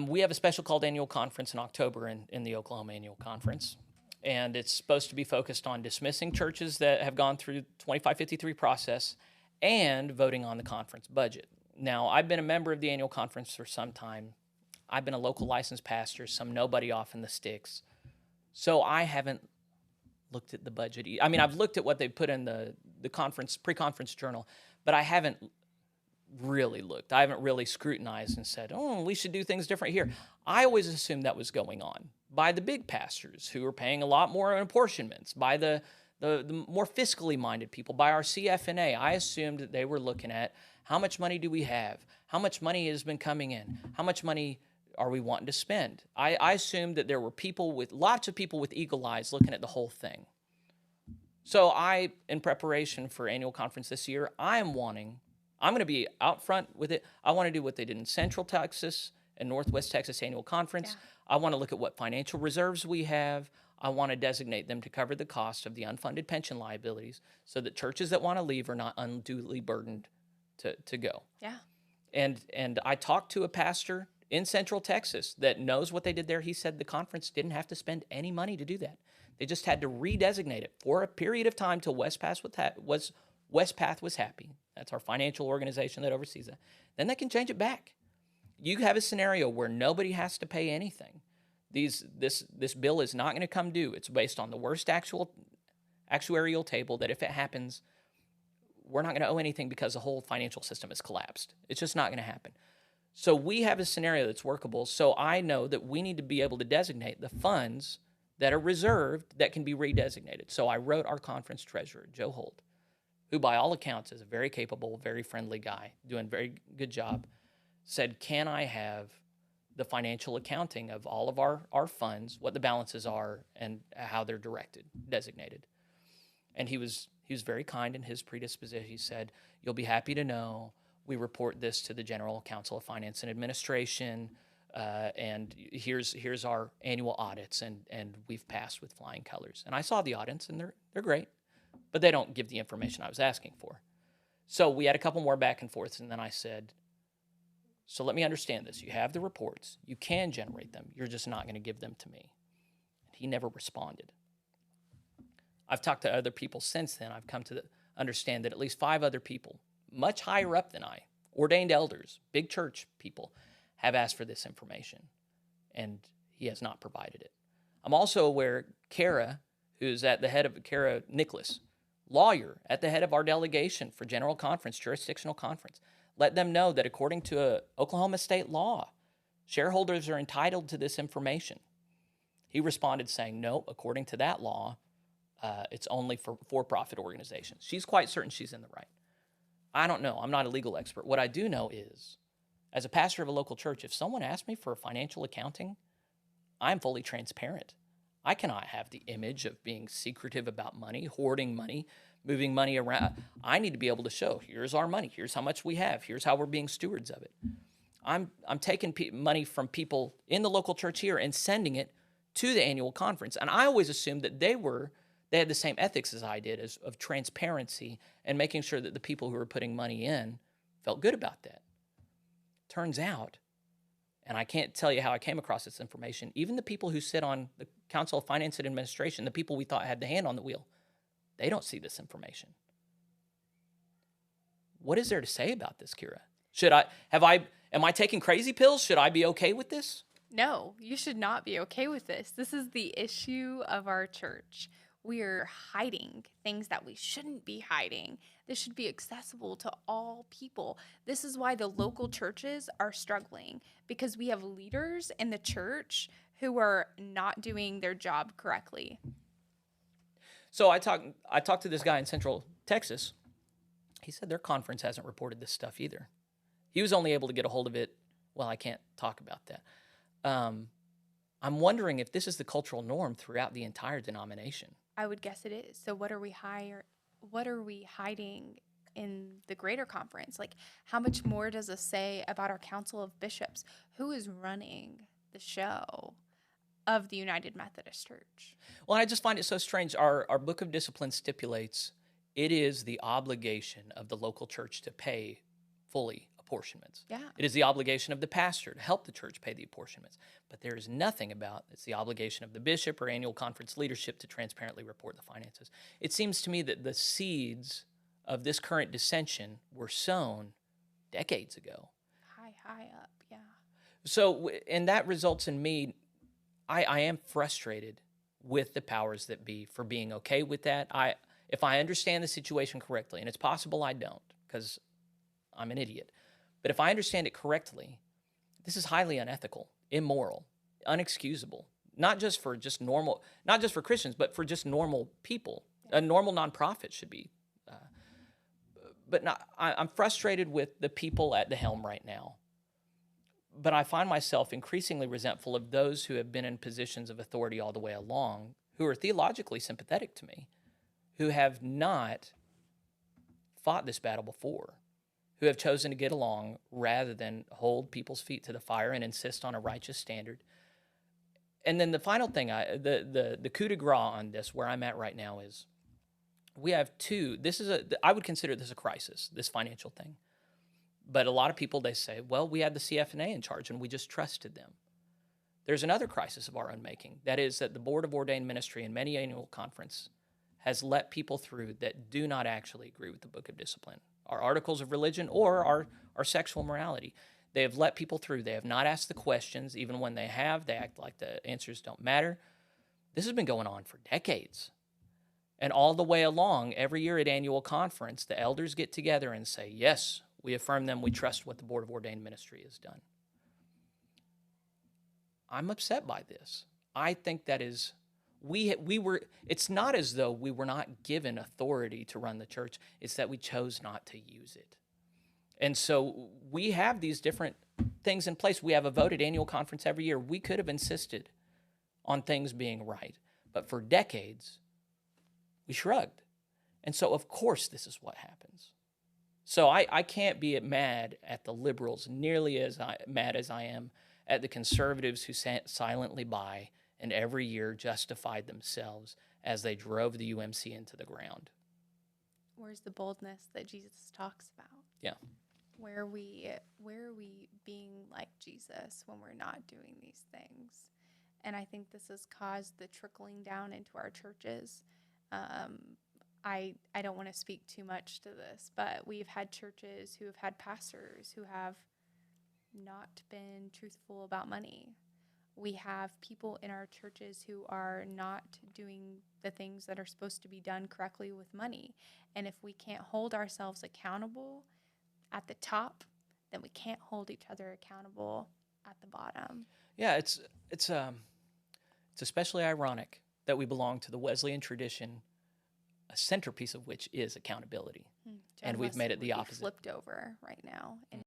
We have a special called annual conference in October in the Oklahoma Annual Conference. And it's supposed to be focused on dismissing churches that have gone through 2553 process and voting on the conference budget. Now, I've been a member of the annual conference for some time. I've been a local licensed pastor, some nobody off in the sticks. So I haven't looked at the budget. I mean, I've looked at what they put in the conference, pre-conference journal, but I haven't really looked. I haven't really scrutinized and said, oh, we should do things different here. I always assumed that was going on by the big pastors who are paying a lot more in apportionments, by the more fiscally minded people, by our CFNA. I assumed that they were looking at how much money do we have? How much money has been coming in? How much money are we wanting to spend? I assumed that there were lots of people with eagle eyes looking at the whole thing. So in preparation for annual conference this year, I'm going to be out front with it. I want to do what they did in Central Texas and Northwest Texas Annual Conference. Yeah. I want to look at what financial reserves we have. I want to designate them to cover the cost of the unfunded pension liabilities so that churches that want to leave are not unduly burdened to go. Yeah. And I talked to a pastor in Central Texas that knows what they did there. He said the conference didn't have to spend any money to do that. They just had to redesignate it for a period of time till Westpath was happy. That's our financial organization that oversees it. Then they can change it back. You have a scenario where nobody has to pay anything. This bill is not going to come due. It's based on the worst actuarial table that if it happens, we're not going to owe anything because the whole financial system has collapsed. It's just not going to happen. So we have a scenario that's workable. So I know that we need to be able to designate the funds that are reserved that can be redesignated. So I wrote our conference treasurer, Joe Holt, who by all accounts is a very capable, very friendly guy, doing a very good job, said, can I have the financial accounting of all of our funds, what the balances are, and how they're designated. And he was very kind in his predisposition. He said, you'll be happy to know we report this to the General Counsel of Finance and Administration, and here's our annual audits, and we've passed with flying colors. And I saw the audits, and they're great, but they don't give the information I was asking for. So we had a couple more back and forths, and then I said, so let me understand this. You have the reports. You can generate them. You're just not going to give them to me. And he never responded. I've talked to other people since then. I've come to understand that at least 5 other people, much higher up than I, ordained elders, big church people, have asked for this information, and he has not provided it. I'm also aware Kara, who's at the head of Kara Nicholas, lawyer at the head of our delegation for General Conference, Jurisdictional Conference, let them know that according to Oklahoma state law, shareholders are entitled to this information. He responded saying, no, according to that law, it's only for for-profit organizations. She's quite certain she's in the right. I don't know. I'm not a legal expert. What I do know is, as a pastor of a local church, if someone asks me for financial accounting, I'm fully transparent. I cannot have the image of being secretive about money, hoarding money, moving money around. I need to be able to show, here's our money, here's how much we have, here's how we're being stewards of it. I'm taking money from people in the local church here and sending it to the annual conference. And I always assumed that they had the same ethics as I did, of transparency and making sure that the people who were putting money in felt good about that. Turns out, and I can't tell you how I came across this information, even the people who sit on the Council of Finance and Administration, the people we thought had the hand on the wheel, they don't see this information. What is there to say about this, Kira? Am I taking crazy pills? Should I be okay with this? No, you should not be okay with this. This is the issue of our church. We are hiding things that we shouldn't be hiding. This should be accessible to all people. This is why the local churches are struggling, because we have leaders in the church who are not doing their job correctly. So I talked to this guy in Central Texas. He said their conference hasn't reported this stuff either. He was only able to get a hold of it. Well, I can't talk about that. I'm wondering if this is the cultural norm throughout the entire denomination. I would guess it is. So what are we hiding in the greater conference? Like, how much more does this say about our Council of Bishops? Who is running the show of the United Methodist Church? Well, I just find it so strange. Our Book of Discipline stipulates it is the obligation of the local church to pay fully apportionments. Yeah. It is the obligation of the pastor to help the church pay the apportionments. But there is nothing about it's the obligation of the bishop or annual conference leadership to transparently report the finances. It seems to me that the seeds of this current dissension were sown decades ago. High up. Yeah. So, and that results in me, I am frustrated with the powers that be for being okay with that. If I understand the situation correctly, and it's possible I don't because I'm an idiot, but if I understand it correctly, this is highly unethical, immoral, unexcusable, not just for Christians, but for just normal people. A normal nonprofit should be. I'm frustrated with the people at the helm right now. But I find myself increasingly resentful of those who have been in positions of authority all the way along, who are theologically sympathetic to me, who have not fought this battle before, who have chosen to get along rather than hold people's feet to the fire and insist on a righteous standard. And then the final thing, the coup de grace on this, where I'm at right now, is we have I would consider this a crisis, this financial thing. But a lot of people, they say, well, we had the CFNA in charge and we just trusted them. There's another crisis of our own making. That is that the Board of Ordained Ministry in many annual conference has let people through that do not actually agree with the Book of Discipline, our articles of religion, or our sexual morality. They have let people through. They have not asked the questions. Even when they have, they act like the answers don't matter. This has been going on for decades. And all the way along, every year at annual conference, the elders get together and say, yes, we affirm them. We trust what the Board of Ordained Ministry has done. I'm upset by this. I think that is, it's not as though we were not given authority to run the church. It's that we chose not to use it. And so we have these different things in place. We have a vote at annual conference every year. We could have insisted on things being right. But for decades, we shrugged. And so, of course, this is what happens. So I can't be mad at the liberals nearly as mad as I am at the conservatives who sat silently by and every year justified themselves as they drove the UMC into the ground. Where's the boldness that Jesus talks about? Yeah. Where are we being like Jesus when we're not doing these things? And I think this has caused the trickling down into our churches. I don't want to speak too much to this, but we've had churches who have had pastors who have not been truthful about money. We have people in our churches who are not doing the things that are supposed to be done correctly with money. And if we can't hold ourselves accountable at the top, then we can't hold each other accountable at the bottom. Yeah, it's especially ironic that we belong to the Wesleyan tradition, a centerpiece of which is accountability. John And we've Wesley made it the would be opposite. flipped over right now. And